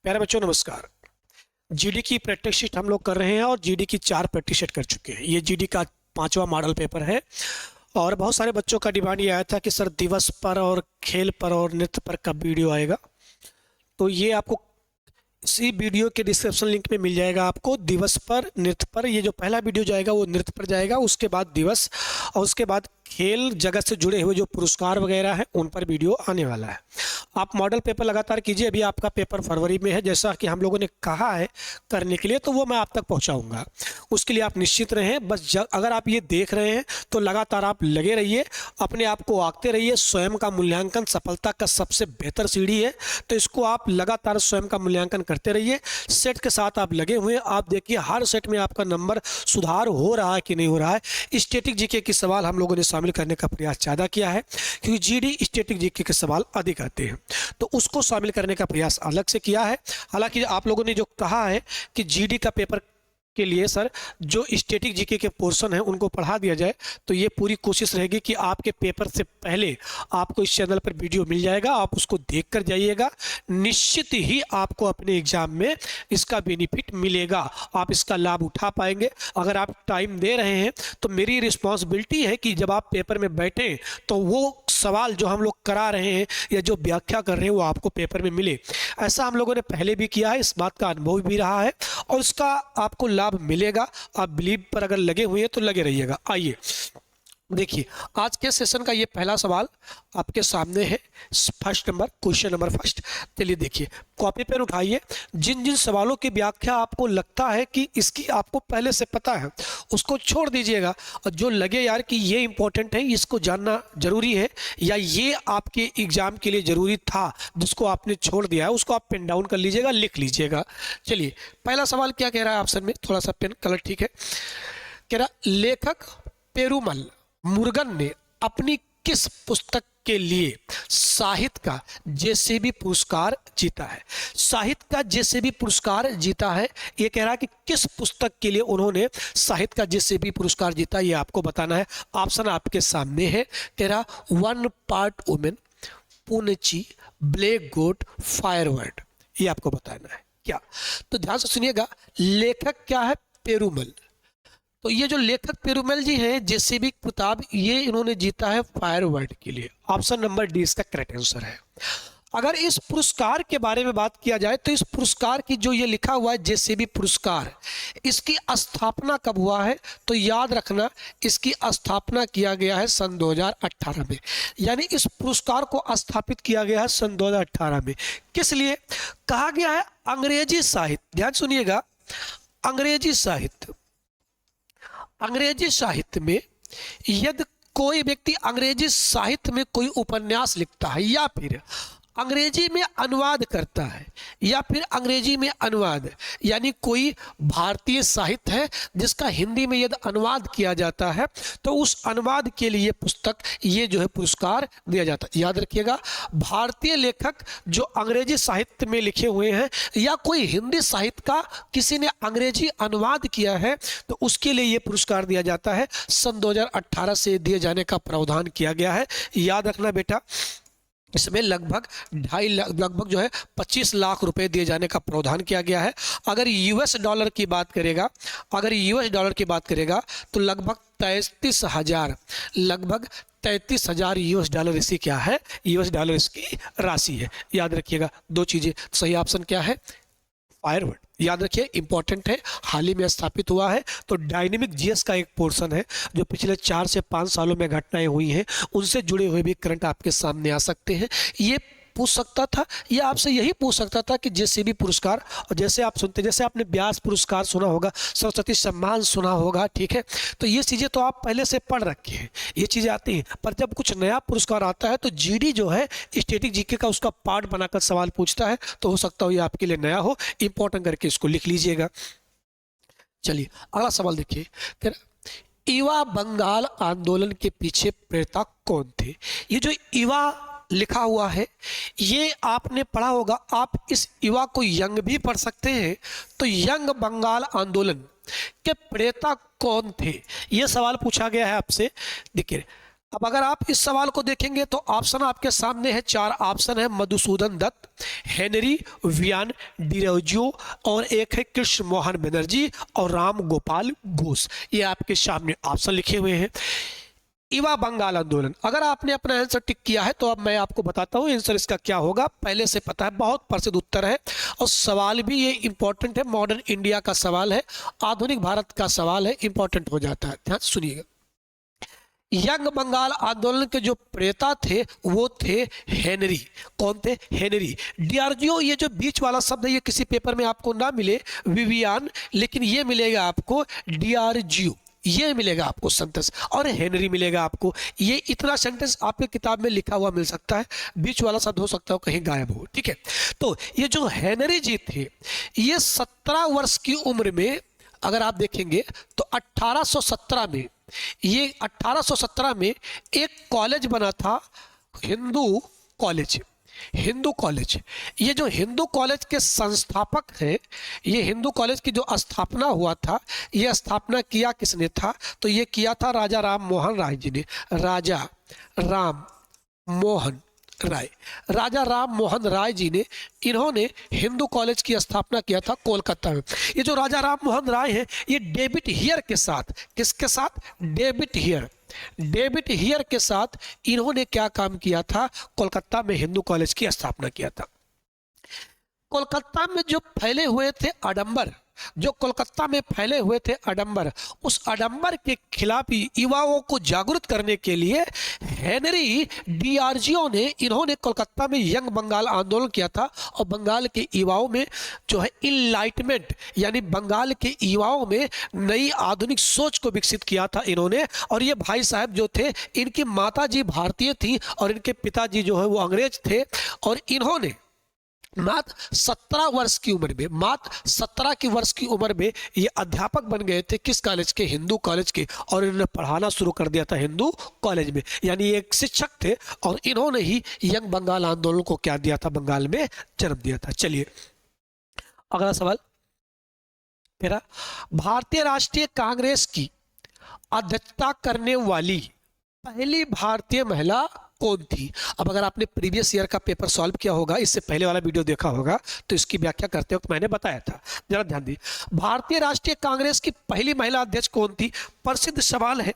प्यारे बच्चों नमस्कार। जीडी की प्रैक्टिस शीट हम लोग कर रहे हैं और जीडी की 4 प्रैक्टिस शीट कर चुके हैं। ये जीडी का 5वां मॉडल पेपर है और बहुत सारे बच्चों का डिमांड ये आया था कि सर दिवस पर और खेल पर और नृत्य पर कब वीडियो आएगा। तो ये आपको इसी वीडियो के डिस्क्रिप्शन लिंक में मिल जाएगा। आपको दिवस पर नृत्य पर ये जो पहला वीडियो जाएगा वो नृत्य पर जाएगा, उसके बाद दिवस और उसके बाद खेल जगत से जुड़े हुए जो पुरस्कार वगैरह हैं उन पर वीडियो आने वाला है। आप मॉडल पेपर लगातार कीजिए। अभी आपका पेपर फरवरी में है जैसा कि हम लोगों ने कहा है करने के लिए, तो वो मैं आप तक पहुंचाऊंगा। उसके लिए आप निश्चित रहें। बस अगर आप ये देख रहे हैं तो लगातार आप लगे रहिए, अपने आप को आंकते रहिए। स्वयं का मूल्यांकन सफलता का सबसे बेहतर सीढ़ी है, तो इसको आप लगातार स्वयं का मूल्यांकन करते रहिए। सेट के साथ आप लगे हुए हैं, आप देखिए हर सेट में आपका नंबर सुधार हो रहा है कि नहीं हो रहा है। स्टैटिक जीके के सवाल हम लोगों ने शामिल करने का प्रयास ज़्यादा किया है क्योंकि जीडी स्टैटिक जीके के सवाल अधिक आते हैं, तो उसको शामिल करने का प्रयास अलग से किया है। हालांकि आप लोगों ने जो कहा है कि जीडी का पेपर के लिए सर जो स्टैटिक जीके के पोर्शन है उनको पढ़ा दिया जाए, तो ये पूरी कोशिश रहेगी कि आपके पेपर से पहले आपको इस चैनल पर वीडियो मिल जाएगा, आप उसको देख कर जाइएगा। निश्चित ही आपको अपने एग्जाम में इसका बेनिफिट मिलेगा, आप इसका लाभ उठा पाएंगे। अगर आप टाइम दे रहे हैं तो मेरी रिस्पॉन्सिबिलिटी है कि जब आप पेपर में बैठें तो वो सवाल जो हम लोग करा रहे हैं या जो व्याख्या कर रहे हैं वो आपको पेपर में मिले। ऐसा हम लोगों ने पहले भी किया है, इस बात का अनुभव भी रहा है और उसका आपको लाभ मिलेगा। आप बिलीव पर अगर लगे हुए हैं तो लगे रहिएगा। आइए देखिए आज के सेशन का ये पहला सवाल आपके सामने है। First number question number first. चलिए देखिए, कॉपी पेन उठाइए। जिन जिन सवालों की व्याख्या आपको लगता है कि इसकी आपको पहले से पता है उसको छोड़ दीजिएगा, और जो लगे यार कि ये इंपॉर्टेंट है, इसको जानना जरूरी है या ये आपके एग्जाम के लिए जरूरी था जिसको आपने छोड़ दिया है, उसको आप पेन डाउन कर लीजिएगा, लिख लीजिएगा। चलिए पहला सवाल क्या कह रहा है ऑप्शन में, थोड़ा सा पेन कलर ठीक है। कह रहा लेखक पेरुमल मुरुगन ने अपनी किस पुस्तक के लिए साहित्य का जेसीबी पुरस्कार जीता है। साहित्य का जेसीबी पुरस्कार जीता है, ये कह रहा है कि किस पुस्तक के लिए उन्होंने साहित्य का जेसीबी पुरस्कार जीता, ये आपको बताना है। ऑप्शन आपके सामने है। कह रहा वन पार्ट वुमेन, पूर्णची, ब्लैक गोट, फायरवर्ड, ये आपको बताना है क्या। तो ध्यान से सुनिएगा, लेखक क्या है, पेरुमल। तो ये जो लेखक पेरुमल जी हैं जेसीबी किताब, ये इन्होंने जीता है फायरवर्ड के लिए। ऑप्शन नंबर डी इसका करेक्ट आंसर है। अगर इस पुरस्कार के बारे में बात किया जाए तो इस पुरस्कार की जो ये लिखा हुआ है जेसीबी पुरस्कार, इसकी स्थापना कब हुआ है, तो याद रखना इसकी स्थापना किया गया है सन 2018 में। यानी इस पुरस्कार को स्थापित किया गया है सन 2018 में। किस लिए कहा गया है, अंग्रेजी साहित्य, ध्यान सुनिएगा, अंग्रेजी साहित्य, अंग्रेजी साहित्य में यदि कोई व्यक्ति अंग्रेजी साहित्य में कोई उपन्यास लिखता है या फिर अंग्रेजी में अनुवाद करता है या फिर अंग्रेजी में अनुवाद, यानी कोई भारतीय साहित्य है जिसका हिंदी में यदि अनुवाद किया जाता है तो उस अनुवाद के लिए पुस्तक ये जो है पुरस्कार दिया जाता है। याद रखिएगा, भारतीय लेखक जो अंग्रेजी साहित्य में लिखे हुए हैं या कोई हिंदी साहित्य का किसी ने अंग्रेजी अनुवाद किया है तो उसके लिए ये पुरस्कार दिया जाता है। सन 2018 से दिए जाने का प्रावधान किया गया है। याद रखना बेटा, इसमें लगभग 2.5 लाख, लगभग जो है 25 लाख रुपए दिए जाने का प्रावधान किया गया है। अगर यूएस डॉलर की बात करेगा, अगर यूएस डॉलर की बात करेगा तो लगभग 33,000, लगभग 33,000 यूएस डॉलर इसकी क्या है, यूएस डॉलर इसकी राशि है। याद रखिएगा दो चीजें, सही ऑप्शन क्या है, फायरवर्ड। याद रखिए इंपॉर्टेंट है, हाल ही में स्थापित हुआ है। तो डायनेमिक जीएस का एक पोर्शन है जो पिछले 4 से 5 सालों में घटनाएं हुई हैं उनसे जुड़े हुए भी करंट आपके सामने आ सकते हैं। ये पूछ सकता था, ये आपसे यही पूछ सकता था कि जेसीबी पुरस्कार, और जैसे आप सुनते, जैसे आपने व्यास पुरस्कार सुना होगा, सरस्वती सम्मान सुना होगा, ठीक है, तो ये चीज़ें तो आप पहले से पढ़ रखे हैं, ये चीज़ें आती हैं। पर जब कुछ नया पुरस्कार आता है तो जीडी जो है स्टैटिक जीके का उसका पार्ट बनाकर सवाल पूछता है, तो हो सकता हो ये आपके लिए नया हो, इंपॉर्टेंट करके इसको लिख लीजिएगा। चलिए अगला सवाल देखिए, युवा बंगाल आंदोलन के पीछे प्रेरक कौन थे। ये जो युवा लिखा हुआ है ये आपने पढ़ा होगा, आप इस युवा को यंग भी पढ़ सकते हैं। तो यंग बंगाल आंदोलन के प्रेरक कौन थे, ये सवाल पूछा गया है आपसे। देखिए अब अगर आप इस सवाल को देखेंगे तो ऑप्शन आपके सामने है, 4 ऑप्शन है, मधुसूदन दत्त, हेनरी वियान डिरोजियो और एक है कृष्ण मोहन बनर्जी और राम गोपाल घोष। ये आपके सामने ऑप्शन लिखे हुए हैं। युवा बंगाल आंदोलन, अगर आपने अपना आंसर टिक किया है तो अब मैं आपको बताता हूँ आंसर इसका क्या होगा। पहले से पता है, बहुत प्रसिद्ध उत्तर है और सवाल भी ये इंपॉर्टेंट है, मॉडर्न इंडिया का सवाल है, आधुनिक भारत का सवाल है, इंपॉर्टेंट हो जाता है। ध्यान सुनिएगा, यंग बंगाल आंदोलन के जो प्रेता थे वो थे हेनरी। कौन थे? हेनरी डियार्जियो। ये जो बीच वाला शब्द है ये किसी पेपर में आपको ना मिले विवियान, लेकिन ये मिलेगा आपको डियार्जियो, ये मिलेगा आपको सेंटेंस, और हेनरी मिलेगा आपको। ये इतना सेंटेंस आपके किताब में लिखा हुआ मिल सकता है, बीच वाला शब्द हो सकता है कहीं गायब हो। ठीक है, तो ये जो हेनरी जी थे ये 17 वर्ष की उम्र में, अगर आप देखेंगे तो 1817 में, ये 1817 में एक कॉलेज बना था, हिंदू कॉलेज। हिंदू कॉलेज, ये जो हिंदू कॉलेज के संस्थापक हैं, ये हिंदू कॉलेज की जो स्थापना हुआ था, ये स्थापना किया किसने था? तो ये किया था राजा राम मोहन राय जी ने। राजा राम मोहन राय, राजा राम मोहन राय जी ने, इन्होंने हिंदू कॉलेज की स्थापना किया था कोलकाता में। ये जो राजा राम मोहन राय हैं, ये डेविड हियर के साथ, किसके साथ? डेविड हियर, डेविड हियर के साथ इन्होंने क्या काम किया था? कोलकाता में हिंदू कॉलेज की स्थापना किया था। कोलकाता में जो फैले हुए थे आडंबर, जो कोलकाता में फैले हुए थे आडंबर, उस आडंबर के खिलाफ युवाओं को जागरूक करने के लिए हेनरी डियार्जियो ने, इन्होंने कोलकाता में यंग बंगाल आंदोलन किया था और बंगाल के युवाओं में जो है इनलाइटमेंट, यानी बंगाल के युवाओं में नई आधुनिक सोच को विकसित किया था इन्होंने। और ये भाई साहब जो थे, इनकी माता जी भारतीय थी और इनके पिताजी जो है वो अंग्रेज थे, और इन्होंने मात्र 17 वर्ष की उम्र में, मात्र 17 की वर्ष की उम्र में ये अध्यापक बन गए थे। किस कॉलेज के? हिंदू कॉलेज के। और इन्होंने पढ़ाना शुरू कर दिया था हिंदू कॉलेज में, यानी ये एक शिक्षक थे और इन्होंने ही यंग बंगाल आंदोलन को क्या दिया था? बंगाल में जन्म दिया था। चलिए अगला सवाल मेरा, भारतीय राष्ट्रीय कांग्रेस की अध्यक्षता करने वाली पहली भारतीय महिला कौन थी? अब अगर आपने प्रीवियस ईयर का पेपर सॉल्व किया होगा, इससे पहले वाला वीडियो देखा होगा, तो इसकी व्याख्या करते वक्त मैंने बताया था, जरा ध्यान दी। भारतीय राष्ट्रीय कांग्रेस की पहली महिला अध्यक्ष कौन थी? प्रसिद्ध सवाल है।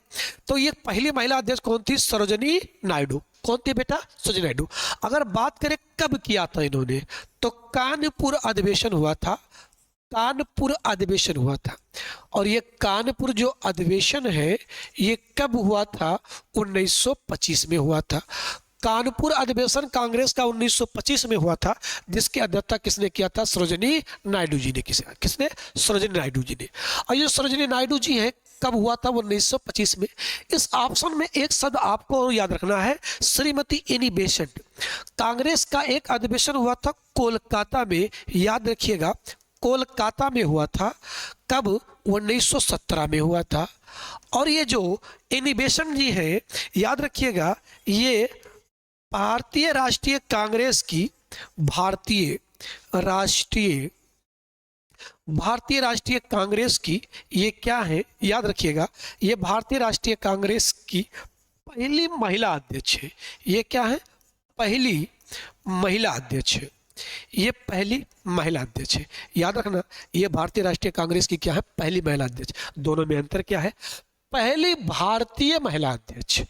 तो ये पहली महिला अध्यक्ष कौन थी? सरोजिनी नायडू। कौन थी बेटा? सरोजिनी नायडू। अगर बात करें कब किया था इन्होंने, तो कानपुर अधिवेशन हुआ था, कानपुर अधिवेशन हुआ था। और ये कानपुर जो अधिवेशन है ये कब हुआ था? 1925 में हुआ था। कानपुर अधिवेशन कांग्रेस का 1925 में हुआ था, जिसकी अध्यक्षता किसने किया था? सरोजिनी नायडू जी ने। किसने? सरोजिनी नायडू जी ने। और ये सरोजिनी नायडू जी हैं, कब हुआ था? 1925 में। इस ऑप्शन में एक शब्द आपको याद रखना है, श्रीमती एनी बेसेंट। कांग्रेस का एक अधिवेशन हुआ था कोलकाता में, याद रखिएगा, कोलकाता में हुआ था। कब? 1917 में हुआ था। और ये जो एनी बेसेंट जी हैं, याद रखिएगा, ये भारतीय राष्ट्रीय कांग्रेस की, भारतीय राष्ट्रीय कांग्रेस की ये क्या है? याद रखिएगा, ये भारतीय राष्ट्रीय कांग्रेस की पहली महिला अध्यक्ष है। ये क्या है? पहली महिला अध्यक्ष है। ये पहली महिला अध्यक्ष है, याद रखना। ये भारतीय राष्ट्रीय कांग्रेस की क्या है? पहली महिला अध्यक्ष। दोनों में अंतर क्या है? पहली भारतीय महिला अध्यक्ष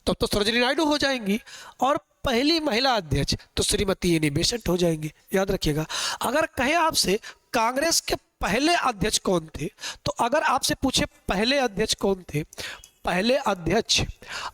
तो सरोजिनी नायडू हो जाएंगी, और पहली महिला अध्यक्ष तो श्रीमती एनी बेसेंट हो जाएंगी। याद रखिएगा। अगर कहे आपसे कांग्रेस के पहले अध्यक्ष कौन थे, तो अगर आपसे पूछे पहले अध्यक्ष कौन थे, पहले अध्यक्ष,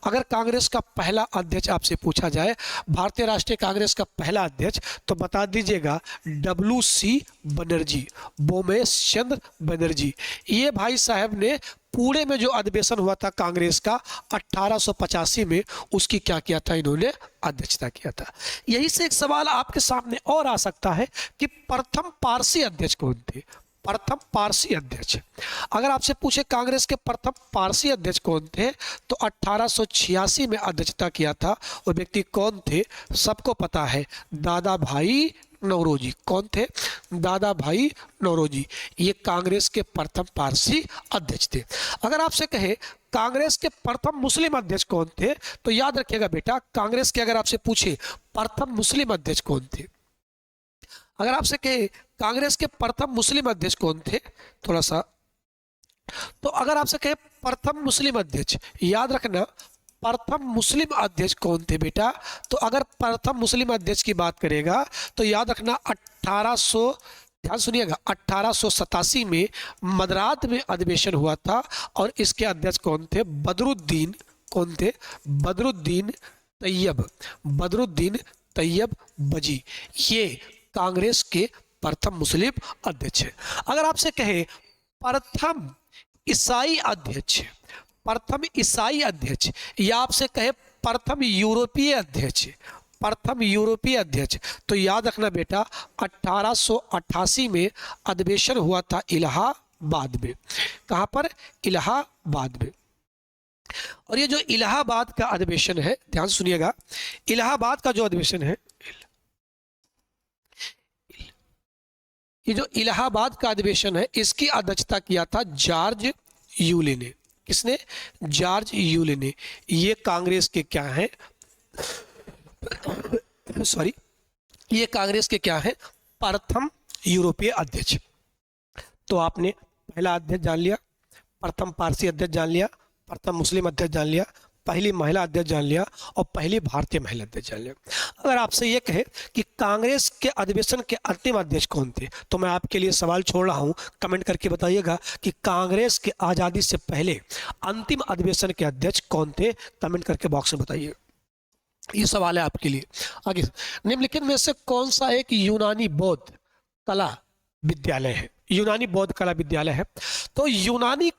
अगर कांग्रेस का पहला अध्यक्ष आपसे पूछा जाए, भारतीय राष्ट्रीय कांग्रेस का पहला अध्यक्ष, तो बता दीजिएगा WC बनर्जी, बोमेश चंद्र बनर्जी। ये भाई साहब ने पुणे में जो अधिवेशन हुआ था कांग्रेस का 1885 में, उसकी क्या किया था? इन्होंने अध्यक्षता किया था। यही से एक सवाल आपके सामने और आ सकता है कि प्रथम पारसी अध्यक्ष कौन थे? प्रथम पारसी अध्यक्ष, अगर आपसे पूछे कांग्रेस के प्रथम पारसी अध्यक्ष कौन थे, तो 1886 में अध्यक्षता किया था। वो व्यक्ति कौन थे? सबको पता है, दादा भाई नौरोजी। कौन थे? दादा भाई नौरोजी। ये कांग्रेस के प्रथम पारसी अध्यक्ष थे। अगर आपसे कहे कांग्रेस के प्रथम मुस्लिम अध्यक्ष कौन थे, तो याद रखिएगा बेटा, कांग्रेस के अगर आपसे पूछे प्रथम मुस्लिम अध्यक्ष कौन थे, अगर आपसे कहे कांग्रेस के प्रथम मुस्लिम अध्यक्ष कौन थे, थोड़ा सा, तो अगर आपसे कहे प्रथम मुस्लिम अध्यक्ष, याद रखना प्रथम मुस्लिम अध्यक्ष कौन थे बेटा, तो अगर प्रथम मुस्लिम अध्यक्ष की बात करेगा तो याद रखना 1800, ध्यान सुनिएगा, 1887 में मद्रास में अधिवेशन हुआ था और इसके अध्यक्ष कौन थे? बदरुद्दीन। कौन थे? बदरुद्दीन तैयब। बदरुद्दीन तैयब बजी। ये कांग्रेस के प्रथम मुस्लिम अध्यक्ष है। अगर आपसे कहे प्रथम ईसाई अध्यक्ष, प्रथम ईसाई अध्यक्ष, या आपसे कहे प्रथम यूरोपीय अध्यक्ष, प्रथम यूरोपीय अध्यक्ष, तो याद रखना बेटा 1888 में अधिवेशन हुआ था इलाहाबाद में। कहां पर? इलाहाबाद में। और ये जो इलाहाबाद का अधिवेशन है, ध्यान सुनिएगा, इलाहाबाद का जो अधिवेशन है, ये जो इलाहाबाद का अधिवेशन है, इसकी अध्यक्षता किया था जॉर्ज यूले ने। किसने? जॉर्ज यूले ने। ये कांग्रेस के क्या है? सॉरी, ये कांग्रेस के क्या है? प्रथम यूरोपीय अध्यक्ष। तो आपने पहला अध्यक्ष जान लिया, प्रथम पारसी अध्यक्ष जान लिया, प्रथम मुस्लिम अध्यक्ष जान लिया, पहली महिला अध्यक्ष जान लिया और पहली भारतीय महिला अध्यक्ष जान लिया। अगर आपसे ये कहे कि कांग्रेस के अधिवेशन के अंतिम अध्यक्ष कौन थे, तो मैं आपके लिए सवाल छोड़ रहा हूं, कमेंट करके बताइएगा कि कांग्रेस के आज़ादी से पहले अंतिम अधिवेशन के अध्यक्ष कौन थे। कमेंट करके बॉक्स में बताइए, ये सवाल है आपके लिए। आगे, निम्नलिखित में से कौन सा एक यूनानी बौद्ध कला विद्यालय है? यूनानी बौद्ध कला विद्यालय है। तो यूनानी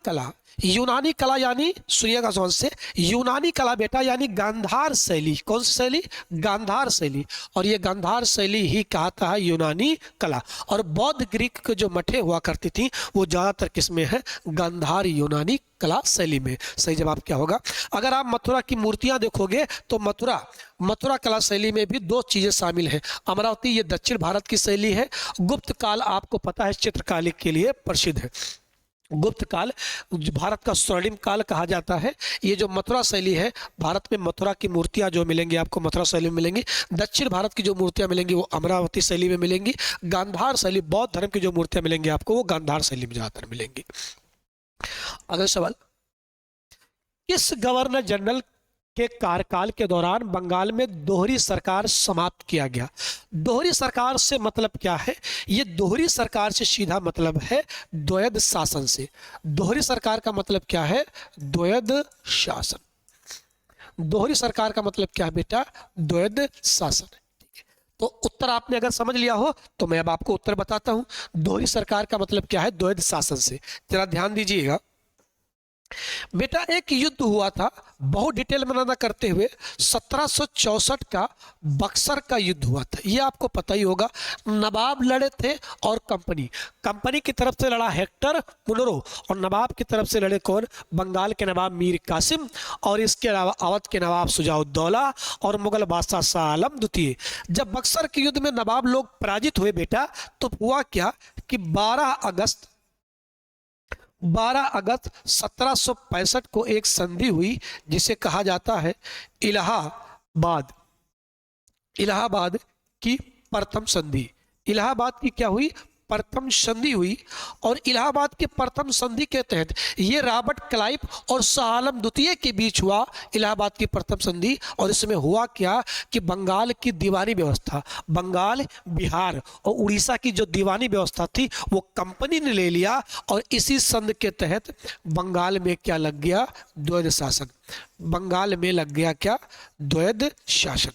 कला यानी, सुनिएगा ध्यान से, यूनानी कला बेटा यानी गांधार शैली। कौन सी शैली? गांधार शैली। और ये गांधार शैली ही कहता है यूनानी कला। और बौद्ध ग्रीक के जो मठे हुआ करती थी वो ज्यादातर किसमें है? गांधार यूनानी कला शैली में। सही जवाब क्या होगा? अगर आप मथुरा की मूर्तियां देखोगे तो मथुरा कला शैली में भी दो चीजें शामिल हैं। अमरावती ये दक्षिण भारत की शैली है। गुप्त काल आपको पता है चित्रकला के लिए प्रसिद्ध है। गुप्त काल भारत का स्वर्णिम काल कहा जाता है। ये जो मथुरा शैली है, भारत में मथुरा की मूर्तियां जो मिलेंगी आपको मथुरा शैली में मिलेंगी। दक्षिण भारत की जो मूर्तियां मिलेंगी वो अमरावती शैली में मिलेंगी। गांधार शैली, बौद्ध धर्म की जो मूर्तियां मिलेंगी आपको वो गांधार शैली में ज्यादातर मिलेंगी। अगला सवाल, किस गवर्नर जनरल के कार्यकाल के दौरान बंगाल में दोहरी सरकार समाप्त किया गया? दोहरी सरकार से मतलब क्या है? ये दोहरी सरकार से सीधा मतलब है द्वैध शासन से। दोहरी सरकार का मतलब क्या है? द्वैध शासन। दोहरी सरकार का मतलब क्या है बेटा? द्वैध शासन। तो उत्तर आपने अगर समझ लिया हो तो मैं अब आपको उत्तर बताता हूं। दोहरी सरकार का मतलब क्या है? द्वैध शासन से। जरा ध्यान दीजिएगा बेटा, एक युद्ध हुआ था, बहुत डिटेल में ना करते हुए, 1764 का बक्सर का युद्ध हुआ था। ये आपको पता ही होगा। नवाब लड़े थे और कंपनी की तरफ से लड़ा हेक्टर मुनरो और नवाब की तरफ से लड़े कौन? बंगाल के नवाब मीर कासिम और इसके अलावा अवध के नवाब शुजाउद्दौला और मुगल बादशाह शाह आलम द्वितीय। जब बक्सर के युद्ध में नवाब लोग पराजित हुए बेटा, तो हुआ क्या कि 12 अगस्त 1765 को एक संधि हुई जिसे कहा जाता है इलाहाबाद की प्रथम संधि। इलाहाबाद की क्या हुई? प्रथम संधि हुई। और इलाहाबाद के प्रथम संधि के तहत ये रॉबर्ट क्लाइव और शाह आलम द्वितीय के बीच हुआ इलाहाबाद की प्रथम संधि। और इसमें हुआ क्या कि बंगाल की दीवानी व्यवस्था, बंगाल, बिहार और उड़ीसा की जो दीवानी व्यवस्था थी वो कंपनी ने ले लिया और इसी संधि के तहत बंगाल में क्या लग गया? द्वैध शासन। बंगाल में लग गया क्या? द्वैध शासन।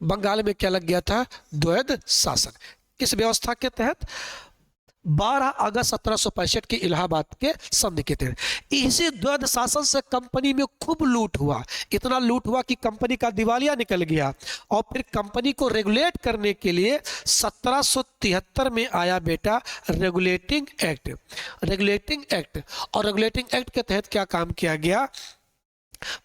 बंगाल में क्या लग गया था? द्वैध शासन। किस व्यवस्था के तहत? 12 अगस्त 1765 के इलाहाबाद के संधि के तहत। इसी द्वैध शासन से कंपनी में खूब लूट हुआ। इतना लूट हुआ कि कंपनी का दिवालिया निकल गया। और फिर कंपनी को रेगुलेट करने के लिए 1773 में आया बेटा रेगुलेटिंग एक्ट। और रेगुलेटिंग एक्ट के तहत क्या काम किया गया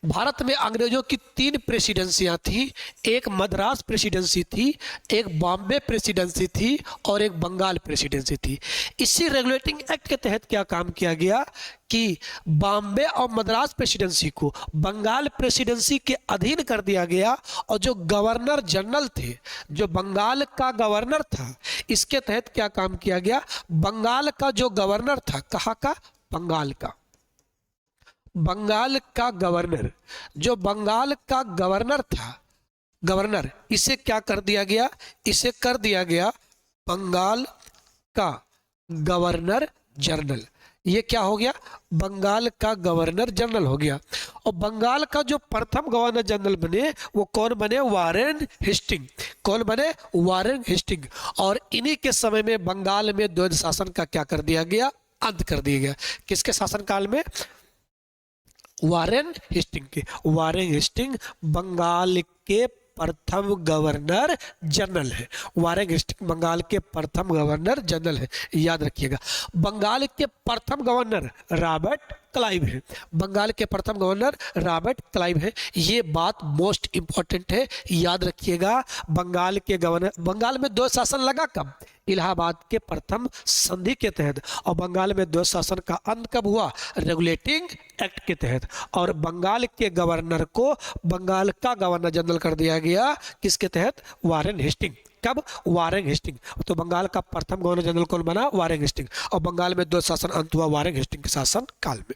भारत में अंग्रेजों की 3 प्रेसिडेंसियां थी। एक मद्रास प्रेसिडेंसी थी, एक बॉम्बे प्रेसिडेंसी थी और एक बंगाल प्रेसिडेंसी थी। इसी रेगुलेटिंग एक्ट के तहत क्या काम किया गया कि बॉम्बे और मद्रास प्रेसिडेंसी को बंगाल प्रेसिडेंसी के अधीन कर दिया गया और जो गवर्नर जनरल थे, जो बंगाल का गवर्नर था, इसके तहत क्या काम किया गया, बंगाल का जो गवर्नर था, कहाँ का, बंगाल का, बंगाल का गवर्नर, जो बंगाल का गवर्नर था, गवर्नर, इसे क्या कर दिया गया, इसे कर दिया गया बंगाल का गवर्नर जनरल। ये क्या हो गया, बंगाल का गवर्नर जनरल हो गया। और बंगाल का जो प्रथम गवर्नर जनरल बने वो कौन बने, वारेन हेस्टिंग। कौन बने, वारेन हेस्टिंग। और इन्हीं के समय में बंगाल में द्वैध शासन का क्या कर दिया गया, अंत कर दिया गया। किसके शासनकाल में, वारेन हेस्टिंग के। वारेन हेस्टिंग बंगाल के प्रथम गवर्नर जनरल है। वारेन हेस्टिंग बंगाल के प्रथम गवर्नर जनरल है, याद रखिएगा। बंगाल के प्रथम गवर्नर रॉबर्ट क्लाइव है। बंगाल के प्रथम गवर्नर रॉबर्ट क्लाइव है। ये बात मोस्ट इंपॉर्टेंट है, याद रखिएगा। बंगाल के गवर्नर, बंगाल में द्वैध शासन लगा कब, इलाहाबाद के प्रथम संधि के तहत। और बंगाल में द्वैध शासन का अंत कब हुआ, रेगुलेटिंग एक्ट के तहत। और बंगाल के गवर्नर को बंगाल का गवर्नर जनरल कर दिया गया, किसके तहत, वारेन हेस्टिंग। कब, वारेन हेस्टिंग। तो बंगाल का प्रथम गवर्नर जनरल कौन बना, वारेन हेस्टिंग। और बंगाल में द्वैध शासन अंत हुआ वारेन हेस्टिंग के शासन काल में।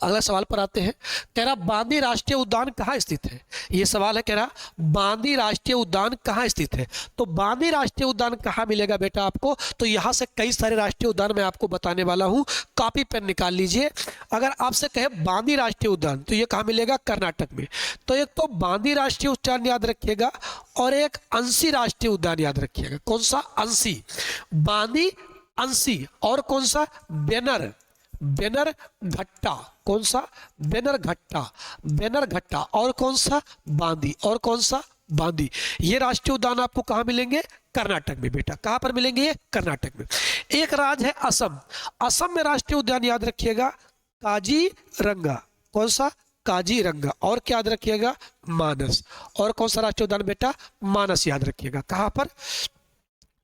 अगला सवाल पर आते हैं। कह रहा बांदी राष्ट्रीय उद्यान कहाँ स्थित है। ये सवाल है, कह रहा बांदी राष्ट्रीय उद्यान कहाँ स्थित है। तो बांदी राष्ट्रीय उद्यान कहाँ मिलेगा बेटा आपको, तो यहाँ से कई सारे राष्ट्रीय उद्यान मैं आपको बताने वाला हूँ। कॉपी पेन निकाल लीजिए। अगर आपसे कहे बांदी राष्ट्रीय उद्यान तो ये कहाँ मिलेगा, कर्नाटक में। तो एक तो बांदी राष्ट्रीय उद्यान याद रखिएगा और एक अंशी राष्ट्रीय उद्यान याद रखिएगा। कौन सा, अंशी। बांदी, अंशी। और कौन सा, बेनर, बेनर घट्टा। कौन सा, बेनर घट्टा, बेनर घट्टा। और कौन सा, बांदी। और कौन सा, बांदी। ये राष्ट्रीय उद्यान आपको कहाँ मिलेंगे, कर्नाटक में बेटा। कहाँ पर मिलेंगे, ये कर्नाटक में। एक राज्य है असम। असम में राष्ट्रीय उद्यान याद रखिएगा काजीरंगा। कौन सा, काजीरंगा। और क्या याद रखिएगा, मानस। और कौन सा राष्ट्रीय उद्यान बेटा, मानस याद रखिएगा। कहाँ पर,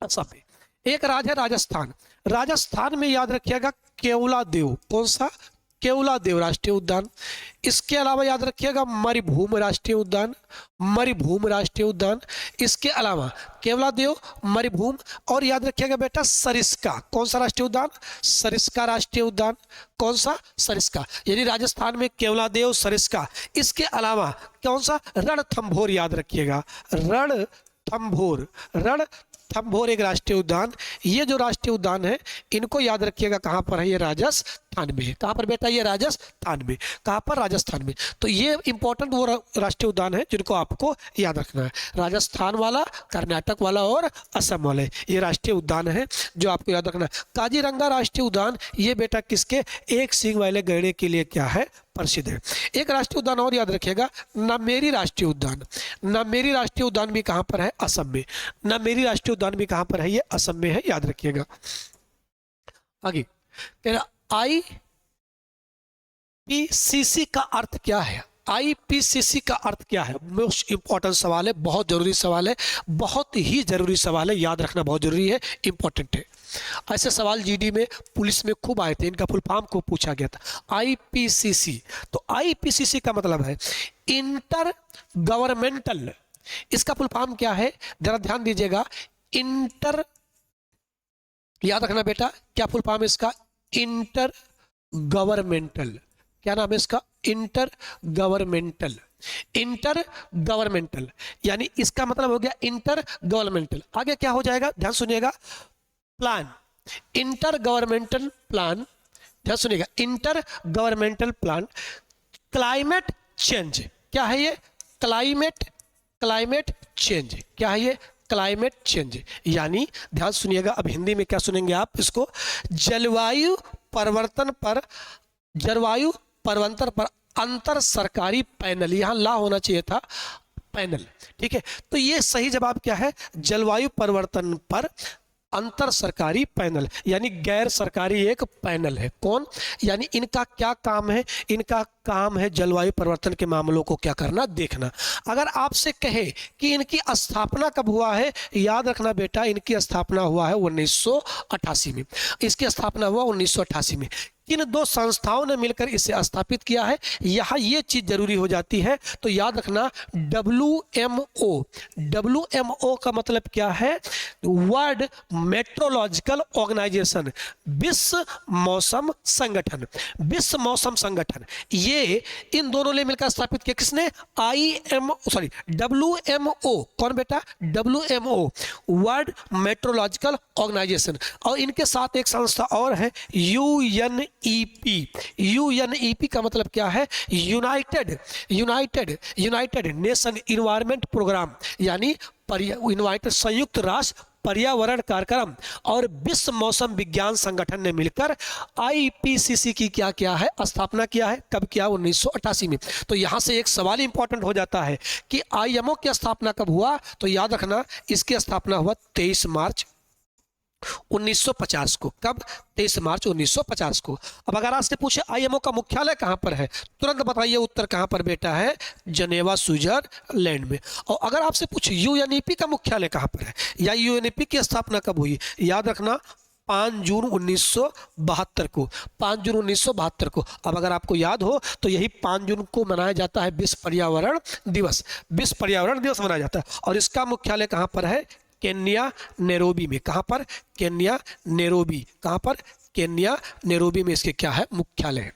असम में। एक राज्य है राजस्थान। राजस्थान में याद रखिएगा केवलादेव। कौन सा, केवलादेव राष्ट्रीय उद्यान। इसके अलावा याद रखिएगा मणिभूम राष्ट्रीय उद्यान, मणिभूम राष्ट्रीय उद्यान। इसके अलावा केवलादेव, मणिभूम और याद रखिएगा बेटा सरिस्का। कौन सा राष्ट्रीय उद्यान, सरिस्का राष्ट्रीय उद्यान। कौन सा, सरिस्का। यानी राजस्थान में केवलादेव, सरिस्का। इसके अलावा कौन सा, रणथंभौर याद रखिएगा, रणथंभौर। रणथंभौर एक राष्ट्रीय उद्यान। ये जो राष्ट्रीय उद्यान है इनको याद रखिएगा कहाँ पर है, ये राजस्थान में है। कहाँ पर बेटा, ये राजस्थान में। कहाँ पर, राजस्थान में। तो ये इंपॉर्टेंट वो राष्ट्रीय उद्यान है जिनको आपको याद रखना है। राजस्थान वाला, कर्नाटक वाला और असम वाले, ये राष्ट्रीय उद्यान है जो आपको याद रखना है। काजीरंगा राष्ट्रीय उद्यान ये बेटा किसके, एक सींग वाले गैंडे के लिए क्या है, प्रसिद्ध है। एक राष्ट्रीय उद्यान और याद रखिएगा, नामेरी राष्ट्रीय उद्यान। नामेरी राष्ट्रीय उद्यान भी कहाँ पर है, असम में। नामेरी राष्ट्रीय उद्यान भी कहाँ पर है, ये असम में है, याद रखिएगा। आगे तेरा आईपीसीसी का अर्थ क्या है। आईपीसीसी का अर्थ क्या है, मोस्ट इंपॉर्टेंट सवाल है, बहुत जरूरी सवाल है, बहुत ही जरूरी सवाल है, याद रखना बहुत जरूरी है, इंपॉर्टेंट है। ऐसे सवाल जीडी में, पुलिस में खूब आए थे, इनका फुल फॉर्म को पूछा गया था। आईपीसीसी, तो आईपीसीसी का मतलब है इंटर गवर्नमेंटल। इसका फुल फॉर्म क्या है, जरा ध्यान दीजिएगा। इंटर, याद रखना बेटा, क्या फुल फॉर्म है इसका, इंटर गवर्नमेंटल। क्या नाम है इसका, इंटर गवर्नमेंटल। इंटर गवर्नमेंटल यानी इसका मतलब हो गया इंटर गवर्नमेंटल। आगे क्या हो जाएगा, ध्यान सुनिएगा, प्लान। इंटर गवर्नमेंटल प्लान, ध्यान सुनिएगा, inter governmental plan. Climate change, क्या है ये, क्लाइमेट, क्लाइमेट चेंज। क्या है ये, क्लाइमेट चेंज। यानी ध्यान सुनिएगा, अब हिंदी में क्या सुनेंगे आप इसको, जलवायु परिवर्तन पर, जलवायु परिवर्तन पर अंतर सरकारी पैनल। यहां ला होना चाहिए था, पैनल, ठीक है। तो ये सही जवाब क्या है, जलवायु परिवर्तन पर अंतर सरकारी पैनल, यानी गैर सरकारी एक पैनल है। कौन? यानी इनका क्या काम है? इनका काम है जलवायु परिवर्तन के मामलों को क्या करना, देखना। अगर आपसे कहे कि इनकी स्थापना कब हुआ है, याद रखना बेटा इनकी स्थापना हुआ है 1988 में। इसकी स्थापना हुआ 1988 में। किन दो संस्थाओं ने मिलकर इसे स्थापित किया है, यहाँ ये चीज जरूरी हो जाती है, तो याद रखना WMO। WMO का मतलब क्या है? वर्ल्ड मेट्रोलॉजिकल ऑर्गेनाइजेशन, विश्व मौसम संगठन। विश्व मौसम संगठन, ये इन दोनों ने मिलकर स्थापित किया। किसने? WMO। कौन बेटा? WMO, world meteorological organization. और इनके साथ एक संस्था और है, UNEP। UNEP का मतलब क्या है? यूनाइटेड नेशन इन्वायरमेंट प्रोग्राम, यानी संयुक्त राष्ट्र पर्यावरण कार्यक्रम और विश्व मौसम विज्ञान संगठन ने मिलकर IPCC की क्या किया है? स्थापना किया है। कब किया? 1988 में। तो यहां से एक सवाल इंपॉर्टेंट हो जाता है कि IMO की स्थापना कब हुआ, तो याद रखना इसकी स्थापना हुआ 23 मार्च 1950 को। कब? 23 मार्च 1950 को। अब अगर आपसे पूछे IMO का मुख्यालय कहां पर है, तुरंत बताइए उत्तर कहां पर बेटा है? जेनेवा, स्विट्जरलैंड में। और अगर आपसे पूछे UNEP का मुख्यालय कहां पर है या UNEP की स्थापना कब हुई, याद रखना 5 जून 1972 को। 5 जून 1972 को। अब अगर आपको याद हो तो यही 5 जून को मनाया जाता है विश्व पर्यावरण दिवस। विश्व पर्यावरण दिवस मनाया जाता है। और इसका मुख्यालय कहां पर है? केन्या, नैरोबी में। कहां पर? Kenya, Nairobi. कहां पर? केन्या, नैरोबी में इसके क्या है? मुख्यालय।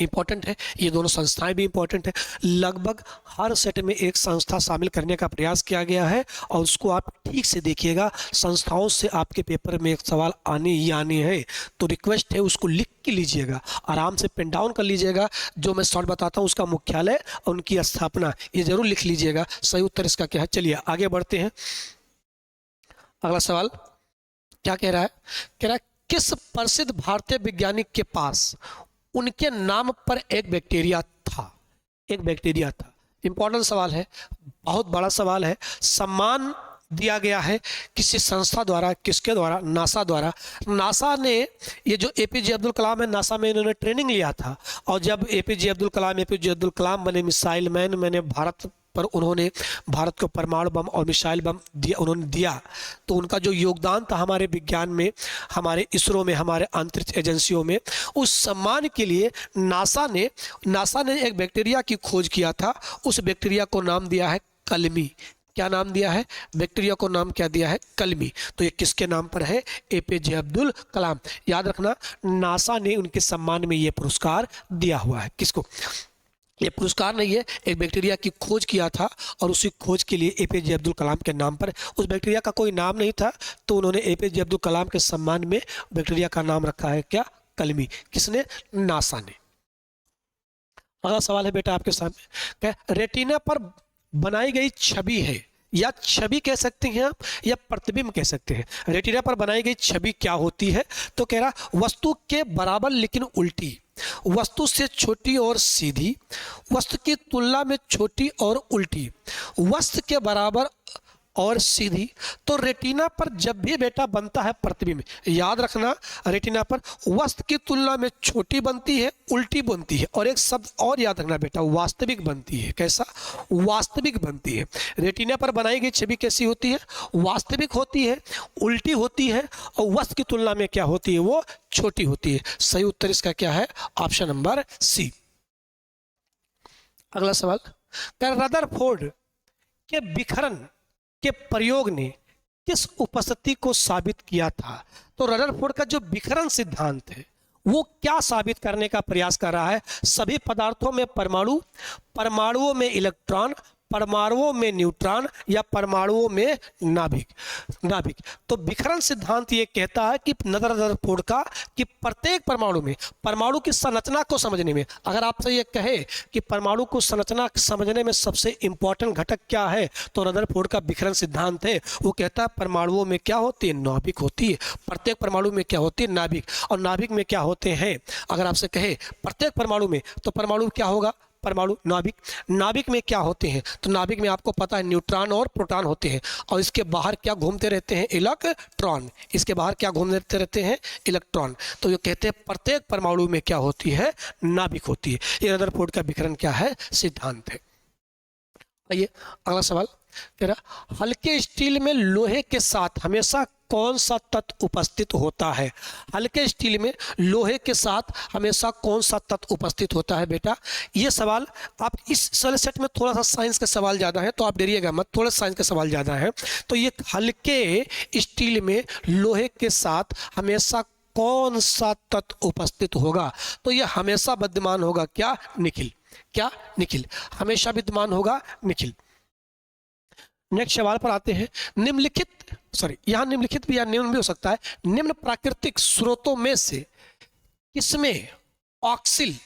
इंपॉर्टेंट है, ये दोनों संस्थाएं भी इंपॉर्टेंट है। लगभग हर सेट में एक संस्था शामिल करने का प्रयास किया गया है और उसको आप ठीक से देखिएगा। संस्थाओं से आपके पेपर में एक सवाल आने ही आने हैं, तो रिक्वेस्ट है उसको लिख के लीजिएगा, आराम से पेन डाउन कर लीजिएगा। जो मैं शॉर्ट बताता हूँ उसका मुख्यालय और उनकी स्थापना ये जरूर लिख लीजिएगा। सही उत्तर इसका क्या है? चलिए आगे बढ़ते हैं। अगला सवाल क्या कह रहा है? कह रहा है किस प्रसिद्ध भारतीय वैज्ञानिक के पास उनके नाम पर एक बैक्टीरिया था? एक बैक्टीरिया था। इंपॉर्टेंट सवाल है, बहुत बड़ा सवाल है। सम्मान दिया गया है किसी संस्था द्वारा। किसके द्वारा? नासा द्वारा। नासा ने, ये जो APJ अब्दुल कलाम है, नासा में इन्होंने ट्रेनिंग लिया था। और जब APJ अब्दुल कलाम बने मिसाइल मैन, मैंने भारत पर उन्होंने भारत को परमाणु बम और मिसाइल बम दिया, तो उनका जो योगदान था हमारे विज्ञान में, हमारे इसरो में, हमारे अंतरिक्ष एजेंसियों में, उस सम्मान के लिए नासा ने एक बैक्टीरिया की खोज किया था। उस बैक्टीरिया को नाम दिया है कलमी। क्या नाम दिया है? बैक्टीरिया को नाम क्या दिया है? कलमी। तो ये किसके नाम पर है? APJ अब्दुल कलाम। याद रखना नासा ने उनके सम्मान में ये पुरस्कार दिया हुआ है। किसको? ये पुरस्कार नहीं है, एक बैक्टीरिया की खोज किया था और उसी खोज के लिए APJ अब्दुल कलाम के नाम पर। उस बैक्टीरिया का कोई नाम नहीं था, तो उन्होंने APJ अब्दुल कलाम के सम्मान में बैक्टीरिया का नाम रखा है क्या? कलमी। किसने? नासा ने। अगला सवाल है बेटा आपके सामने, रेटिना पर बनाई गई छवि है, या छवि कह सकते हैं आप या प्रतिबिंब कह सकते हैं। रेटिना पर बनाई गई छवि क्या होती है? तो कह रहा वस्तु के बराबर लेकिन उल्टी, वस्तु से छोटी और सीधी, वस्तु की तुलना में छोटी और उल्टी, वस्तु के बराबर और सीधी। तो रेटिना पर जब भी बेटा बनता है प्रतिबिंब, याद रखना रेटिना पर वस्तु की तुलना में छोटी बनती है, उल्टी बनती है, और एक शब्द और याद रखना बेटा, वास्तविक बनती है। कैसा? वास्तविक बनती है। रेटिना पर बनाई गई छवि कैसी होती है? वास्तविक होती है, उल्टी होती है, और वस्तु की तुलना में क्या होती है? वो छोटी होती है। सही उत्तर इसका क्या है? Option number C. अगला सवाल, रदरफोर्ड के विखरण के प्रयोग ने किस उपस्थिति को साबित किया था? तो रदरफोर्ड का जो विखरण सिद्धांत है वो क्या साबित करने का प्रयास कर रहा है? सभी पदार्थों में परमाणु, परमाणुओं में इलेक्ट्रॉन, परमाणुओं में न्यूट्रॉन, या परमाणुओं में नाभिक। तो विखरण सिद्धांत ये कहता है कि रदरफोर्ड का कि प्रत्येक परमाणु में, परमाणु की संरचना को समझने में, अगर आपसे ये कहे कि परमाणु को संरचना समझने में सबसे इंपॉर्टेंट घटक क्या है, तो रदरफोर्ड का विखरण सिद्धांत है। वो कहता है परमाणुओं में क्या होती है? नाभिक होती है। प्रत्येक परमाणु में क्या होती है? नाभिक। और नाभिक में क्या होते हैं? अगर आपसे कहे प्रत्येक परमाणु में, तो परमाणु क्या होगा? परमाणु नाभिक। नाभिक में क्या होते हैं? तो नाभिक में आपको पता है न्यूट्रॉन और प्रोटॉन होते हैं, और इसके बाहर क्या घूमते रहते हैं? इलेक्ट्रॉन। इसके बाहर क्या घूमते रहते हैं? इलेक्ट्रॉन। तो ये कहते हैं प्रत्येक परमाणु में क्या होती है? नाभिक होती है। ये रदरफोर्ड का विकिरण क्या है? सिद्धांत है। आइए अगला सवाल कह रहा, हल्के स्टील में लोहे के साथ हमेशा कौन सा तत्व उपस्थित होता है? हल्के स्टील में लोहे के साथ हमेशा कौन सा तत्व उपस्थित होता है बेटा? ये सवाल आप इस वाले सेट में थोड़ा सा साइंस का सवाल ज़्यादा है, तो आप डरिएगा मत, थोड़ा साइंस का सवाल ज़्यादा है। तो ये हल्के स्टील में लोहे के साथ हमेशा कौन सा तत्व उपस्थित होगा? तो ये हमेशा विद्यमान होगा क्या? निखिल। क्या? निखिल। हमेशा विद्यमान होगा निखिल। नेक्स्ट सवाल पर आते हैं। निम्नलिखित यहां निम्नलिखित भी या निम्न भी हो सकता है। निम्न प्राकृतिक स्रोतों में से किसमें ऑक्सिल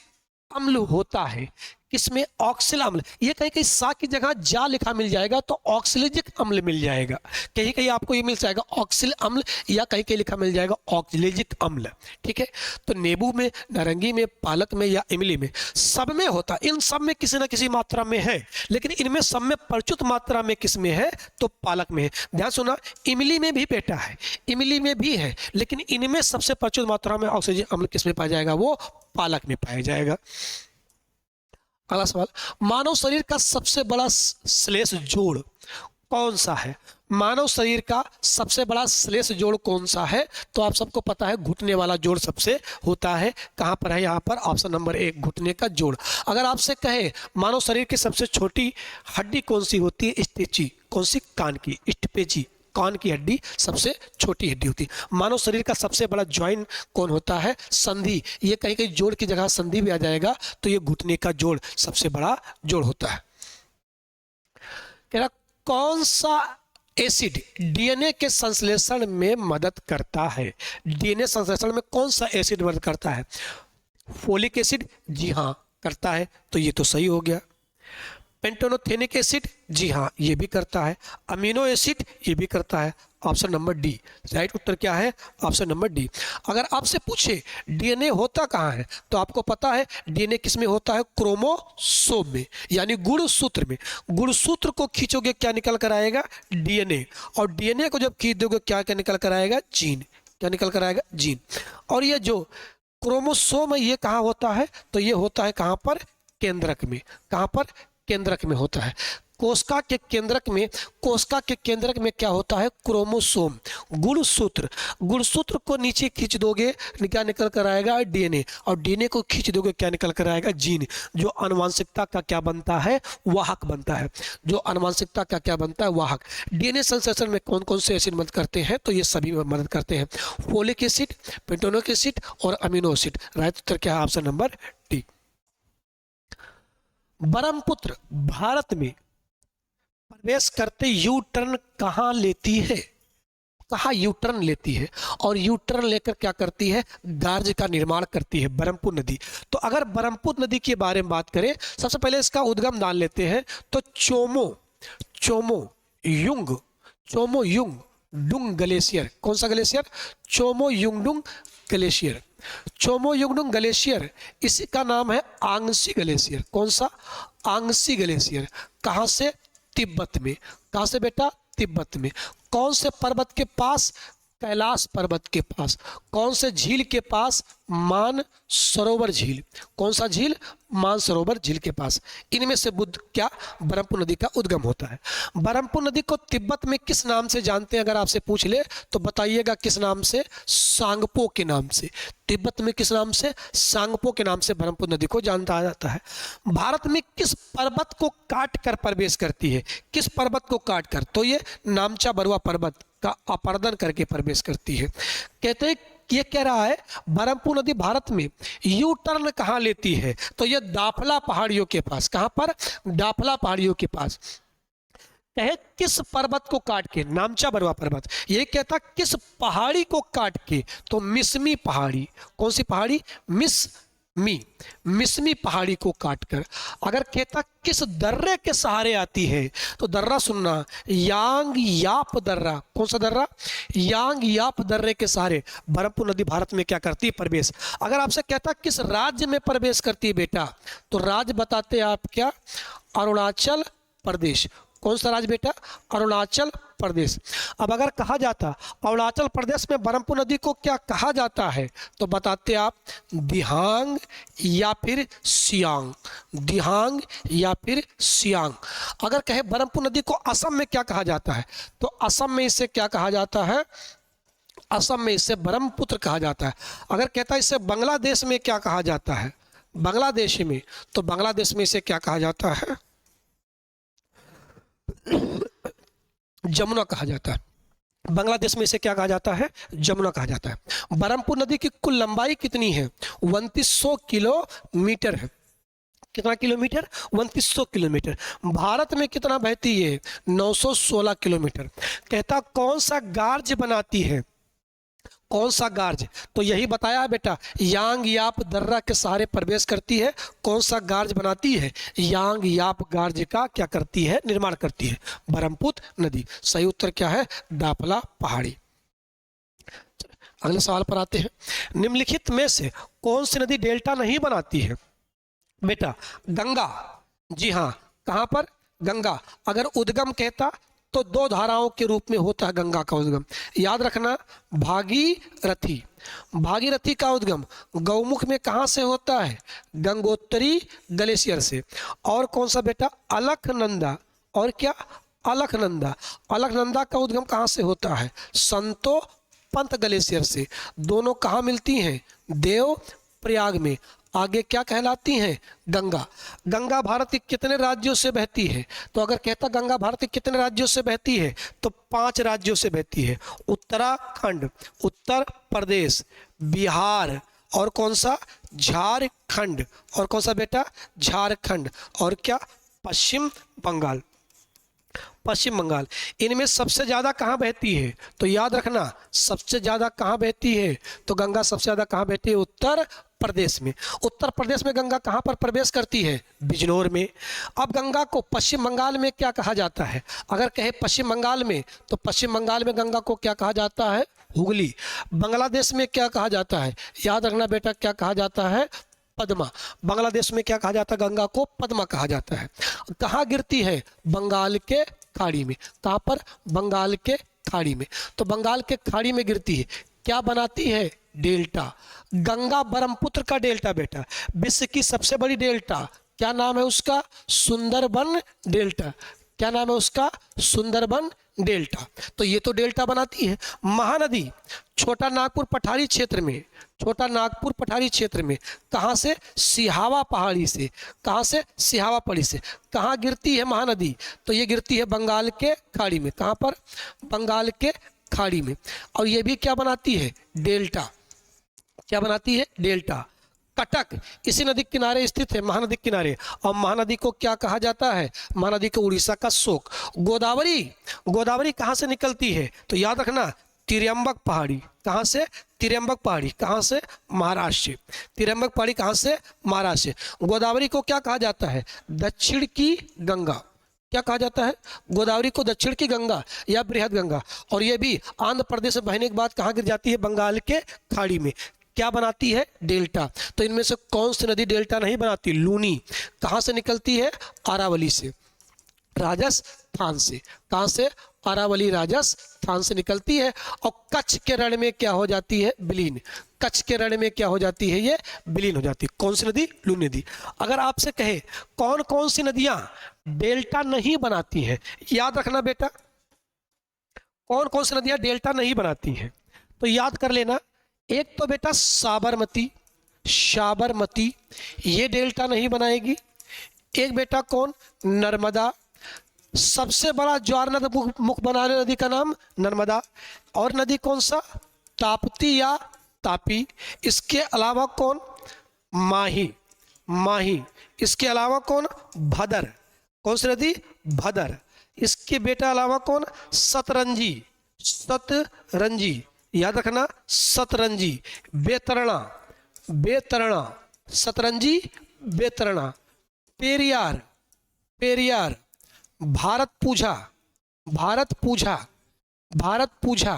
अम्ल होता है? किसमें ऑक्सिल अम्ल? ये कहीं कहीं सा की जगह जा लिखा मिल जाएगा तो ऑक्सिलिजिक अम्ल मिल जाएगा, कहीं कहीं आपको ये मिल जाएगा ऑक्सिल अम्ल, या कहीं कहीं लिखा मिल जाएगा ऑक्सिलिजिक अम्ल। ठीक है, तो नींबू में, नारंगी में, पालक में या इमली में, सब में होता, इन सब में किसी न किसी मात्रा में है, लेकिन इनमें सब में प्रचुर मात्रा में किस में है? तो पालक में है। ध्यान सुना, इमली में भी बेटा है, इमली में भी है, लेकिन इनमें सबसे प्रचुर मात्रा में ऑक्सिलिजिक अम्ल किस में पाया जाएगा? वो पालक में पाया जाएगा। अगला सवाल, मानव शरीर का सबसे बड़ा श्लेष जोड़ कौन सा है? मानव शरीर का सबसे बड़ा श्लेष जोड़ कौन सा है? तो आप सबको पता है घुटने वाला जोड़ सबसे होता है। कहां पर है? यहाँ पर ऑप्शन नंबर 1, घुटने का जोड़। अगर आपसे कहे मानव शरीर की सबसे छोटी हड्डी कौन सी होती है? स्टेची। कौन सी? कान की, स्टेपेजी, कान की हड्डी सबसे छोटी हड्डी होती है। मानव शरीर का सबसे बड़ा ज्वाइंट कौन होता है? संधि। ये कहीं कहीं जोड़ की जगह संधि भी आ जाएगा, तो ये घुटने का जोड़ सबसे बड़ा जोड़ होता है। कह रहा, कौन सा एसिड डीएनए के संश्लेषण में मदद करता है? डीएनए संश्लेषण में कौन सा एसिड मदद करता है? Folic acid. जी हाँ करता है, तो ये तो सही हो गया। पेंटोनोथेनिक एसिड। जी हाँ ये भी करता है। अमीनो एसिड, ये भी करता है। ऑप्शन नंबर डी राइट उत्तर क्या है? Option number D. अगर आपसे पूछे डीएनए होता कहाँ है, तो आपको पता है डीएनए किस में होता है? क्रोमोसोम में, यानी गुणसूत्र में। गुणसूत्र को खींचोगे क्या निकल कर आएगा? डीएनए। और डीएनए को जब खींच दोगे क्या क्या निकल कर आएगा? जीन। क्या निकल कर आएगा? जीन। और ये जो क्रोमोसोम है ये कहाँ होता है? तो ये होता है कहाँ पर? केंद्रक में। कहाँ पर? केंद्रक में होता है। कोशिका के केंद्रक में, कोशिका के केंद्रक में क्या होता है? क्रोमोसोम, गुणसूत्र। गुणसूत्र को नीचे खींच दोगे क्या निकल कर आएगा? डीएनए। और डीएनए को खींच दोगे क्या निकल कर आएगा? जीन, जो आनुवंशिकता का क्या बनता है? वाहक बनता है। जो आनुवंशिकता का क्या बनता है? वाहक। डीएनए संश्लेषण में कौन कौन से एसिड मदद करते हैं? तो ये सभी मदद करते हैं, फोलिक एसिड, पेंटोनिक एसिड और अमीनो एसिड। राइट उत्तर क्या है? Option number D. Brahmaputra Bharat में प्रवेश करते यू टर्न कहाँ लेती है? कहाँ यू टर्न लेती है? और यू टर्न लेकर क्या करती है? गार्ज का निर्माण करती है, ब्रह्मपुत्र नदी। तो अगर ब्रह्मपुत्र नदी के बारे में बात करें, सबसे पहले इसका उद्गम जान लेते हैं। तो चोमो युंग डुंग ग्लेशियर। कौन सा glacier? चोमो Yungdung glacier. चोमो Yungdung glacier, इसका नाम है आंगसी ग्लेशियर। कौन सा? आंगसी ग्लेशियर। कहाँ से? तिब्बत में। कहाँ से बेटा? तिब्बत में। कौन से पर्वत के पास? कैलाश पर्वत के पास। कौन से झील के पास? मानसरोवर झील। कौन सा झील? मानसरोवर झील के पास। इनमें से बुद्ध क्या? ब्रह्मपुत्र नदी का उद्गम होता है। ब्रह्मपुत्र नदी को तिब्बत में किस नाम से जानते हैं? अगर आपसे पूछ ले तो बताइएगा किस नाम से? सांगपो के नाम से। तिब्बत में किस नाम से? सांगपो के नाम से ब्रह्मपुत्र नदी को जानता जाता है। भारत में किस पर्वत को काट कर प्रवेश करती है? किस पर्वत को काट कर? तो ये नामचा बरुआ पर्वत का अपरदन करके प्रवेश करती है। कहते हैं ये कह रहा है ब्रह्मपुत्र नदी भारत में यू टर्न कहाँ लेती है? तो ये दाफला पहाड़ियों के पास। कहाँ पर? दाफला पहाड़ियों के पास। कहे किस पर्वत को काट के? नामचा बरुआ पर्वत। ये कहता किस पहाड़ी को काट के? तो मिसमी पहाड़ी। कौन सी पहाड़ी? मिसमी पहाड़ी को काटकर। अगर कहता किस दर्रे के सहारे आती है, तो दर्रा सुनना, यांग याप दर्रा। कौन सा दर्रा? यांग याप दर्रे के सहारे बरहमपुर नदी भारत में क्या करती है? प्रवेश। अगर आपसे कहता किस राज्य में प्रवेश करती है बेटा, तो राज्य बताते आप क्या? अरुणाचल प्रदेश। कौन सा राज्य बेटा? अरुणाचल प्रदेश। अब अगर कहा जाता अरुणाचल प्रदेश में बरहमपुर नदी को क्या कहा जाता है, तो बताते आप दिहांग या फिर सियांग। दिहांग या फिर सियांग। अगर कहे बरहमपुर नदी को असम में क्या कहा जाता है, तो असम में इसे क्या कहा जाता है? असम में इसे ब्रह्मपुत्र कहा जाता है। अगर कहता है इसे बांग्लादेश में क्या कहा जाता है? बांग्लादेश में, तो बांग्लादेश में इसे क्या कहा जाता है? जमुना कहा जाता है। बांग्लादेश में इसे क्या कहा जाता है? जमुना कहा जाता है। बरहमपुर नदी की कुल लंबाई कितनी है? 2900 किलोमीटर है। कितना किलोमीटर? 2900 किलोमीटर। भारत में कितना बहती है? 916 किलोमीटर। कहता कौन सा गार्ज बनाती है? कौन सा गार्ज? तो यही बताया बेटा, यांग याप दर्रा के सहारे प्रवेश करती है। कौन सा गार्ज बनाती है? यांग याप गार्ज का क्या करती है? निर्माण करती है ब्रह्मपुत्र नदी। सही उत्तर क्या है? दापला पहाड़ी। अगले सवाल पर आते हैं। निम्नलिखित में से कौन सी नदी डेल्टा नहीं बनाती है? बेटा गंगा। जी हाँ, कहाँ पर? गंगा। अगर उद्गम कहता तो दो धाराओं के रूप में होता है गंगा का उद्गम। याद रखना, भागीरथी। भागीरथी का उद्गम गौमुख में कहाँ से होता है? गंगोत्री ग्लेशियर से। और कौन सा बेटा? अलकनंदा। और क्या? अलकनंदा। अलकनंदा का उद्गम कहाँ से होता है? संतो पंत ग्लेशियर से। दोनों कहाँ मिलती हैं? देव प्रयाग में। आगे क्या कहलाती हैं? गंगा। गंगा भारत के कितने राज्यों से बहती है? तो अगर कहता गंगा भारत के कितने राज्यों से बहती है, तो 5 राज्यों से बहती है। उत्तराखंड, उत्तर प्रदेश, बिहार, और कौन सा? झारखंड। और कौन सा बेटा? झारखंड। और क्या? पश्चिम बंगाल। पश्चिम बंगाल। इनमें सबसे ज़्यादा कहाँ बहती है? तो याद रखना, सबसे ज़्यादा कहाँ बहती है? तो गंगा सबसे ज़्यादा कहाँ बहती है? उत्तर प्रदेश में। उत्तर प्रदेश में गंगा कहाँ पर प्रवेश करती है? बिजनौर में। अब गंगा को पश्चिम बंगाल में क्या कहा जाता है? अगर कहे पश्चिम बंगाल में, तो पश्चिम बंगाल में गंगा को क्या कहा जाता है? हुगली। बांग्लादेश में क्या कहा जाता है? याद रखना बेटा, क्या कहा जाता है? पद्मा। बांग्लादेश में क्या कहा जाता है? गंगा को पद्मा कहा जाता है। कहाँ गिरती है? बंगाल के खाड़ी में। कहाँ पर? बंगाल के खाड़ी में। तो बंगाल के खाड़ी में गिरती है। क्या बनाती है? डेल्टा। गंगा ब्रह्मपुत्र का डेल्टा बेटा, विश्व की सबसे बड़ी डेल्टा। क्या नाम है उसका? सुंदरबन डेल्टा। क्या नाम है उसका? सुंदरबन डेल्टा। तो ये तो डेल्टा बनाती है। महानदी छोटा नागपुर पठारी क्षेत्र में, छोटा नागपुर पठारी क्षेत्र में कहाँ से? सिहावा पहाड़ी से। कहाँ से? सिहावा पहाड़ी से। कहाँ गिरती है महानदी? तो ये गिरती है बंगाल के खाड़ी में। कहाँ पर? बंगाल के खाड़ी में। और ये भी क्या बनाती है? डेल्टा। क्या बनाती है? डेल्टा। कटक इसी नदी किनारे स्थित है, महानदी किनारे। और महानदी को क्या कहा जाता है? महानदी को उड़ीसा का शोक। गोदावरी, गोदावरी कहाँ से निकलती है? तो याद रखना, तिर्यंबक पहाड़ी। कहाँ से? तिर्यंबक पहाड़ी। कहाँ से? महाराष्ट्र से। तिर्यंबक पहाड़ी कहाँ से? महाराष्ट्र से। गोदावरी को क्या कहा जाता है? दक्षिण की गंगा। क्या कहा जाता है? गोदावरी को दक्षिण की गंगा या बृहद गंगा। और ये भी आंध्र प्रदेश से बहने के बाद कहाँ गिर जाती है? बंगाल के खाड़ी में। क्या बनाती है? डेल्टा। तो इनमें से कौन सी नदी डेल्टा नहीं बनाती? लूनी। कहाँ से निकलती है? अरावली से, राजस्थान से। कहाँ से? अरावली राजस्थान से निकलती है। और कच्छ के रण में क्या हो जाती है? विलीन। कच्छ के रण में क्या हो जाती है? ये विलीन हो जाती है। कौन सी नदी? लूनी नदी। अगर आपसे कहे कौन कौन सी नदियां डेल्टा नहीं बनाती हैं, याद रखना बेटा, कौन कौन सी नदियां डेल्टा नहीं बनाती हैं, तो याद कर लेना। एक तो बेटा साबरमती, साबरमती ये डेल्टा नहीं बनाएगी। एक बेटा कौन? नर्मदा। सबसे बड़ा ज्वार नद मुख बनाने नदी का नाम नर्मदा। और नदी कौन सा? ताप्ती या तापी। इसके अलावा कौन? माही, माही। इसके अलावा कौन? भदर। कौन सी नदी? भदर। इसके बेटा अलावा कौन? सतरंजी, सतरंजी। याद रखना, सतरंजी। बेतरना, बेतरना, सतरंजी बेतरना, पेरियार, पेरियार, भारत पूजा, भारत पूजा, भारत पूजा।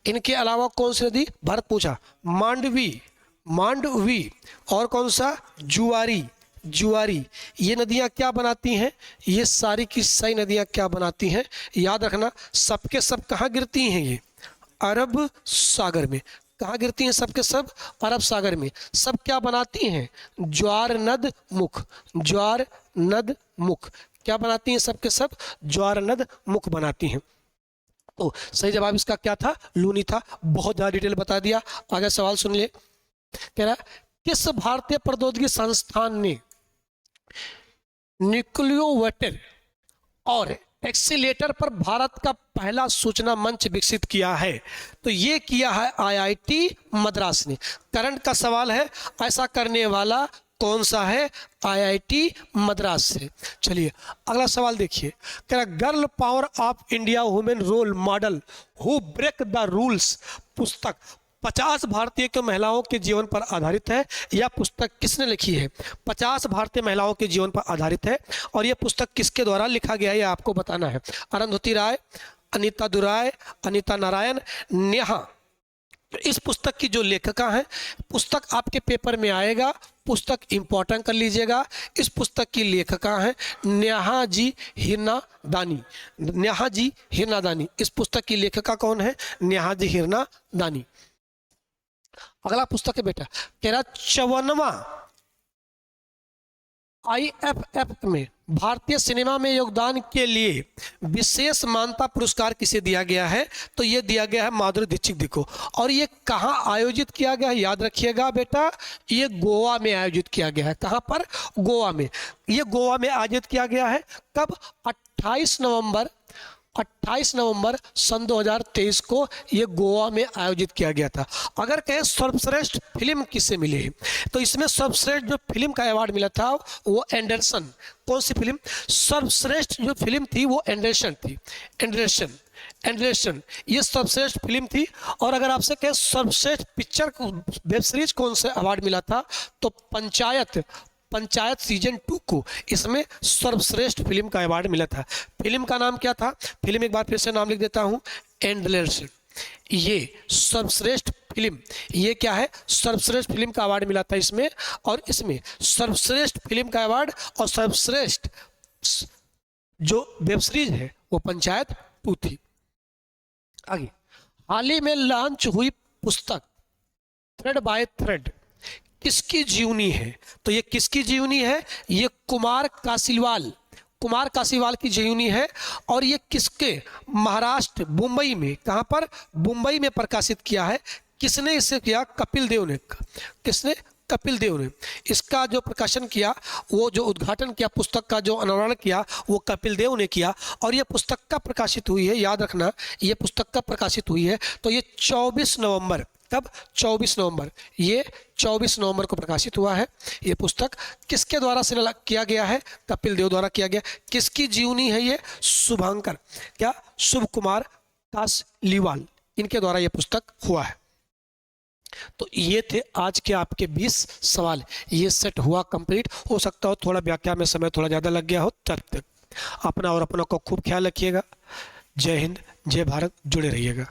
इनके अलावा कौन सी नदी? भारत पूजा, मांडवी, मांडवी, और कौन सा? जुआरी, जुआरी। ये नदियां क्या बनाती हैं? ये सारी की सारी नदियां क्या बनाती हैं? याद रखना, सबके सब कहाँ गिरती हैं? ये अरब सागर में। कहाँ गिरती हैं सबके सब? अरब सागर में। सब क्या बनाती हैं? ज्वार नद मुख, ज्वार नद मुख। क्या बनाती हैं सबके सब? ज्वार नद मुख बनाती हैं। तो सही जवाब इसका क्या था? लूनी था। बहुत ज़्यादा डिटेल बता दिया। आगे सवाल सुन ले। कह रहा किस भारतीय प्रौद्योगिकी संस्थान ने न्यूक्लियोवेटर और एक्सीलेटर पर भारत का पहला सूचना मंच विकसित किया है? तो ये किया है आईआईटी मद्रास ने। करंट का सवाल है, ऐसा करने वाला कौन सा है? आईआईटी मद्रास से। चलिए अगला सवाल देखिए। कह रहा girl power of India women role model who break the rules पुस्तक 50 भारतीय के महिलाओं के जीवन पर आधारित है। यह पुस्तक किसने लिखी है? 50 भारतीय महिलाओं के जीवन पर आधारित है और यह पुस्तक किसके द्वारा लिखा गया है? यह आपको बताना है। अरुंधति राय, अनीता दुराय, अनीता नारायण, नेहा। इस पुस्तक की जो लेखिका है, पुस्तक आपके पेपर में आएगा, पुस्तक इंपॉर्टेंट कर लीजिएगा। इस पुस्तक की लेखिका है नेहा जी हिरनादानी, नेहा जी हिरनादानी। इस पुस्तक की लेखिका कौन है? नेहा जी हिरनादानी। अगला पुस्तक है बेटा, कह रहा 54वां IFF में भारतीय सिनेमा में योगदान के लिए विशेष मान्यता पुरस्कार किसे दिया गया है? तो ये दिया गया है माधुरी दीक्षित जी को। और ये कहाँ आयोजित किया गया है? याद रखिएगा बेटा, ये गोवा में आयोजित किया गया है। कहाँ पर? गोवा में। ये गोवा में आयोजित किया गया है। कब? 28 नवंबर 28 नवंबर सन 2023 को ये गोवा में आयोजित किया गया था। अगर कहें सर्वश्रेष्ठ फिल्म किसे मिले, तो इसमें सर्वश्रेष्ठ जो फिल्म का अवार्ड मिला था वो एंडरसन। कौन सी फिल्म? सर्वश्रेष्ठ जो फिल्म थी वो एंडरसन थी। एंडरसन, एंडरसन ये सर्वश्रेष्ठ फिल्म थी। और अगर आपसे कहें सर्वश्रेष्ठ पिक्चर वेब सीरीज कौन से अवार्ड मिला था, तो पंचायत, पंचायत सीजन 2 को इसमें सर्वश्रेष्ठ फिल्म का अवार्ड मिला था। फिल्म का नाम क्या था? फिल्म एक बार फिर से नाम लिख देता हूं, एंडरसन। ये सर्वश्रेष्ठ फिल्म, ये क्या है? सर्वश्रेष्ठ फिल्म का अवार्ड मिला था इसमें। और इसमें सर्वश्रेष्ठ फिल्म का अवार्ड और सर्वश्रेष्ठ जो वेब सीरीज है वो पंचायत 2 थी। आगे, हाल ही में लॉन्च हुई पुस्तक थ्रेड बाय थ्रेड किसकी जीवनी है? तो ये किसकी जीवनी है? ये कुमार कासिलवाल, कुमार कासिलवाल की जीवनी है। और ये किसके? महाराष्ट्र मुंबई में। कहाँ पर? मुंबई में प्रकाशित किया है। किसने इसे किया? कपिल देव ने। किसने? कपिल देव ने इसका जो प्रकाशन किया, वो जो उद्घाटन किया, पुस्तक का जो अनावरण किया, वो कपिल देव ने किया। और ये पुस्तक का प्रकाशित हुई है, याद रखना, ये पुस्तक का प्रकाशित हुई है। तो ये 24 नवंबर, कब? 24 नवंबर, ये 24 नवंबर को प्रकाशित हुआ है। ये पुस्तक किसके द्वारा से किया गया है? कपिल देव द्वारा किया गया। किसकी जीवनी है ये? शुभंकर, क्या? शुभ कुमार कासलीवाल, इनके द्वारा यह पुस्तक हुआ है। तो ये थे आज के आपके 20 सवाल। ये सेट हुआ कंप्लीट। हो सकता हो थोड़ा व्याख्या में समय थोड़ा ज़्यादा लग गया हो। तब तक अपना और अपनों को खूब ख्याल रखिएगा। जय हिंद, जय भारत, जुड़े रहिएगा।